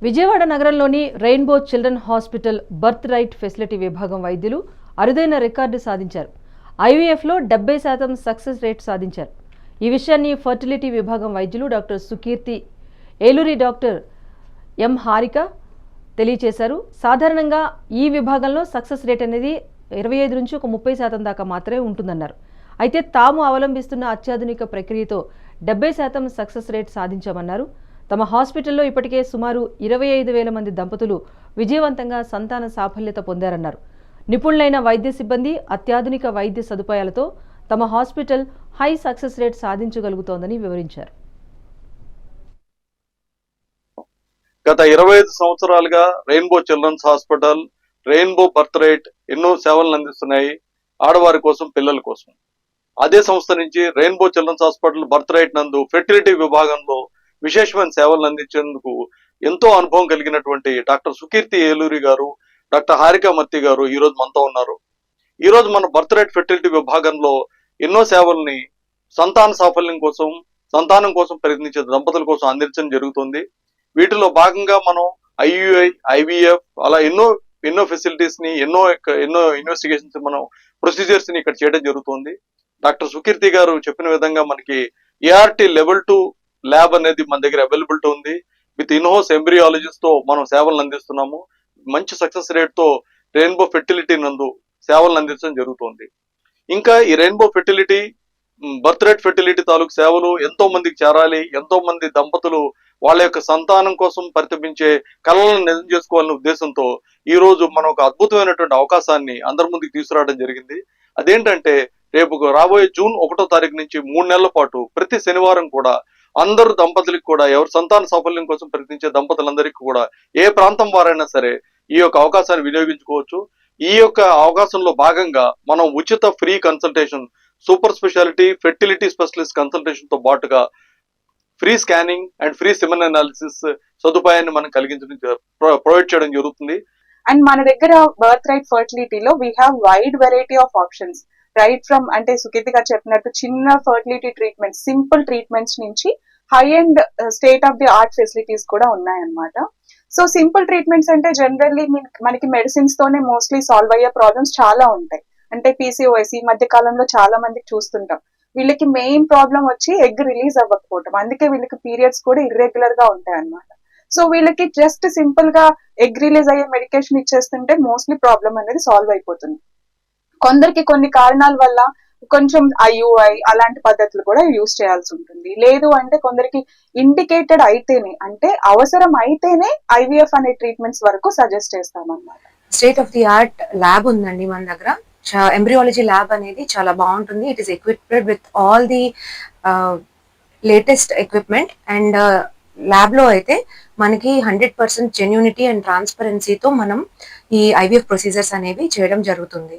విజయవాడ నగరంలోని rainbow children hospital birth right facility విభాగం వైద్యులు అరుదైన రికార్డు సాధించారు. ఐవీఎఫ్లో 70% సక్సెస్ రేట్ సాధించారు. ఈ విషయాన్ని ఫర్టిలిటీ విభాగం వైద్యులు డాక్టర్ సుకీర్తి, ఏలూరి డాక్టర్ ఎం హారిక తెలియజేశారు. సాధారణంగా ఈ విభాగంలో సక్సెస్ రేట్ అనేది 25 నుంచి 30% దాకా మాత్రమే ఉంటుందన్నారు. అయితే తాము అవలంబిస్తున్న అత్యాధునిక ప్రక్రియతో 70% సక్సెస్ రేట్ సాధించామన్నారు. తమ హాస్పిటల్లో ఇప్పటికే సుమారు 25,000 మంది దంపతులు విజయవంతంగా సంతాన సాఫల్యత పొందారన్నారు. నిపుణులైన వైద్య సిబ్బంది, అత్యాధునిక వైద్య సదుపాయాలతో తమ హాస్పిటల్ హై సక్సెస్ రేట్ సాధించగలుగుతోందని వివరించారు. గత 25 సంవత్సరాలుగా Rainbow Children's Hospital Rainbow Birthright ఎన్నో సేవలను అందిస్తున్నాయి ఆడవారి కోసం, పిల్లల కోసం. అదే సంస్థ నుంచి Rainbow Children's Hospital Birthright నందు ఫెర్టిలిటీ విభాగంలో విశేషమైన సేవలు అందించేందుకు ఎంతో అనుభవం కలిగినటువంటి డాక్టర్ సుకీర్తి ఏలూరి గారు, డాక్టర్ హారిక మత్తి గారు ఈ రోజు మనతో ఉన్నారు. ఈ రోజు మన బర్త్ రైట్ ఫెర్టిలిటీ విభాగంలో ఎన్నో సేవల్ని సంతాన సాఫల్యం కోసం, సంతానం కోసం ప్రయత్నించే దంపతుల కోసం అందించడం జరుగుతుంది. వీటిలో భాగంగా మనం ఐయుఐ, ఐవీఎఫ్ అలా ఎన్నో ఫెసిలిటీస్ ని, ఎన్నో ఇన్వెస్టిగేషన్స్, మనం ప్రొసీజర్స్ ని ఇక్కడ చేయడం జరుగుతుంది. డాక్టర్ సుకీర్తి గారు చెప్పిన విధంగా మనకి ఏఆర్టీ లెవెల్ 2 ల్యాబ్ అనేది మన దగ్గర అవైలబిలిటీ ఉంది. విత్ ఇన్హౌస్ ఎంబ్రియాలజిస్ట్ తో మనం సేవలను అందిస్తున్నాము. మంచి సక్సెస్ రేట్ తో రెయిన్బో ఫెర్టిలిటీ నందు సేవలను అందించడం జరుగుతుంది. ఇంకా ఈ rainbow fertility, birth right fertility తాలూకు సేవలు ఎంతో మందికి చేరాలి. ఎంతో మంది దంపతులు వాళ్ళ యొక్క సంతానం కోసం పరితపించే కళలను నిజం చేసుకోవాలనే ఉద్దేశంతో ఈ రోజు మనం ఒక అద్భుతమైనటువంటి అవకాశాన్ని అందరి ముందుకు తీసుకురావడం జరిగింది. అదేంటంటే రేపు రాబోయే జూన్ 1వ తారీఖు నుంచి 3 నెలల పాటు ప్రతి శనివారం కూడా అందరు దంపతులకు కూడా, ఎవరు సంతాన సాఫల్యం కోసం ప్రయత్నించే దంపతులందరికీ కూడా ఏ ప్రాంతం వారైనా సరే ఈ యొక్క అవకాశాన్ని వినియోగించుకోవచ్చు. ఈ యొక్క అవకాశంలో భాగంగా మనం ఉచిత free consultation, super speciality fertility specialist consultation తో పాటుగా free scanning and free semen analysis సదుపాయాన్ని మనం ప్రొవైడ్ చేయడం జరుగుతుంది. అండ్ మన దగ్గర బర్త్ రైట్ ఫర్టిలిటీలో we have wide variety of options. Right from అంటే సుకీర్తి గారు చెప్పినట్టు చిన్న ఫర్టిలిటీ ట్రీట్మెంట్స్, సింపుల్ ట్రీట్మెంట్స్ నుంచి high and state of the art facilities కూడా ఉన్నాయన్నమాట. సో సింపుల్ ట్రీట్మెంట్స్ అంటే జనరల్లీ మనకి మెడిసిన్స్ తోనే మోస్ట్లీ సాల్వ్ అయ్యే ప్రాబ్లమ్స్ చాలా ఉంటాయి. అంటే పీసీఓఎస్ ఈ మధ్య కాలంలో చాలా మందికి చూస్తుంటాం. వీళ్ళకి మెయిన్ ప్రాబ్లం వచ్చి ఎగ్ రిలీజ్ అవ్వకపోవటం. అందుకే వీళ్ళకి పీరియడ్స్ కూడా ఇర్రెగ్యులర్ గా ఉంటాయి అన్నమాట. సో వీళ్ళకి జస్ట్ సింపుల్ గా ఎగ్ రిలీజ్ అయ్యే మెడికేషన్ ఇచ్చేస్తుంటే మోస్ట్లీ ప్రాబ్లం అనేది సాల్వ్ అయిపోతుంది. కొందరికి కొన్ని కారణాల వల్ల కొంచెం ఐయుఐ అలాంటి పద్ధతులు కూడా యూజ్ చేయాల్సి ఉంటుంది. లేదు అంటే కొందరికి ఇండికేటెడ్ అయితేనే, అంటే అవసరం అయితేనే ఐవీఎఫ్ అనే ట్రీట్మెంట్స్ వరకు సజెస్ట్ చేస్తామన్నమాట. State of the art lab ఉందండి మన దగ్గర. ఎంబ్రియాలజీ ల్యాబ్ అనేది చాలా బాగుంటుంది. It is equipped with all the latest equipment. And lab లో అయితే మనకి 100% జెన్యూనిటీ అండ్ ట్రాన్స్పరెన్సీతో మనం ఈ ఐవీఎఫ్ ప్రొసీజర్స్ అనేవి చేయడం జరుగుతుంది.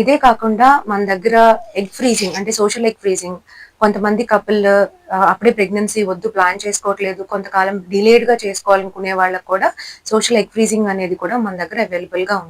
ఇదే కాకుండా మన దగ్గర ఎగ్ ఫ్రీజింగ్, అంటే సోషల్ ఎగ్ ఫ్రీజింగ్, కొంతమంది కపుల్ అప్పుడే ప్రెగ్నెన్సీ వద్దు, ప్లాన్ చేసుకోవట్లేదు, కొంతకాలం డిలేడ్ గా చేసుకోవాలనుకునే వాళ్ళకి కూడా సోషల్ ఎగ్ ఫ్రీజింగ్ అనేది కూడా మన దగ్గర అవైలబుల్ గా ఉంది.